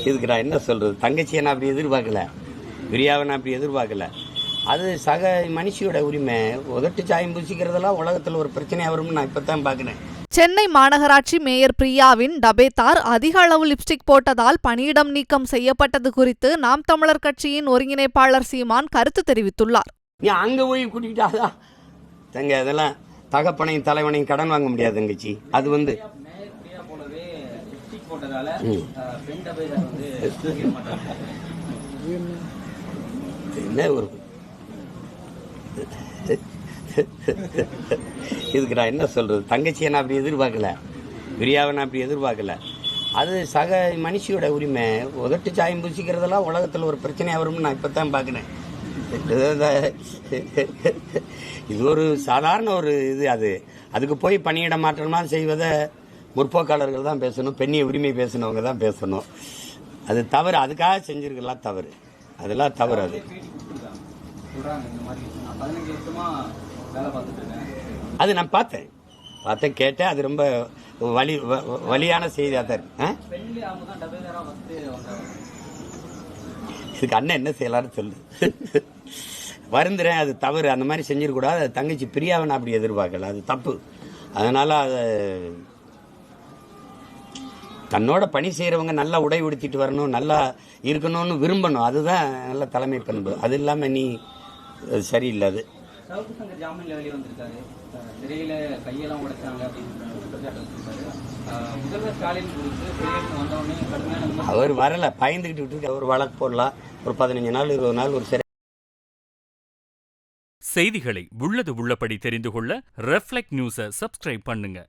இதுக்கு நான் என்ன சொல்கிறது, தங்கச்சியை நான் அப்படி எதிர்பார்க்கல, பிரியாவை நான் அப்படி எதிர்பார்க்கல. அது சக மனுஷியோட உரிமை. உதட்டு சாயம் பூசிக்கிறதெல்லாம் உலகத்தில் ஒரு பிரச்சனையாக வரும்னு நான் இப்போ தான் பார்க்குறேன். சென்னை மாநகராட்சி மேயர் பிரியாவின் டபேதார் அதிக அளவு லிப்ஸ்டிக் போட்டதால் பணியிடம் நீக்கம் செய்யப்பட்டது குறித்து நாம் தமிழர் கட்சியின் ஒருங்கிணைப்பாளர் சீமான் கருத்து தெரிவித்துள்ளார். நீ அங்கே போய் கூட்டிக்கிட்டாதா தங்க, அதெல்லாம் தகப்பனையும் தலைவனையும் கடன் வாங்க முடியாது தங்கச்சி. அது வந்து என்ன ஒரு இதுக்கு நான் என்ன சொல்கிறது, தங்கச்சியை நான் அப்படி எதிர்பார்க்கல, பிரியாவை நான் அப்படி எதிர்பார்க்கல. அது சக மனுஷியோட உரிமை. உதட்டு சாயம் பூசிக்கிறதெல்லாம் உலகத்தில் ஒரு பிரச்சனையாக வரும்னு நான் இப்போ தான் பார்க்குறேன். இது ஒரு சாதாரண ஒரு இது. அதுக்கு போய் பணியிட மாற்றம்லாம் செய்வதை முற்போக்காளர்கள் தான் பேசணும், பெண்ணிய உரிமை பேசினவங்க தான் பேசணும். அது தவறு, அதுக்காக செஞ்சிருக்கலாம் தவறு, அதெல்லாம் தவறு. அது நான் பார்த்தேன் கேட்டேன். அது ரொம்ப வலியான செய்தியாக தான் இருக்கு. இதுக்கு அண்ணன் என்ன செய்யலான்னு சொல்லு. வருந்துறேன், அது தவறு, அந்த மாதிரி செஞ்சிடக்கூடாது. அது தங்கச்சி பிரியாவை நான் அப்படி எதிர்பார்க்கல, அது தப்பு. அதனால் அதை தன்னோட பணி செய்கிறவங்க நல்லா உடை உடுத்திட்டு வரணும், நல்லா இருக்கணும்னு விரும்பணும். அதுதான் நல்ல தலைமை பண்பு. அது இல்லாமல் நீ சரியில்லை. அது அவர் வரல, பயந்துக்கிட்டு விட்டு அவர் வழக்கு போடலாம். ஒரு 15 நாள் 20 நாள் ஒரு சிறை. செய்திகளை உள்ளது உள்ளபடி தெரிந்து கொள்ள ரெஃப்ளெக்ட் நியூஸை சப்ஸ்கிரைப் பண்ணுங்க.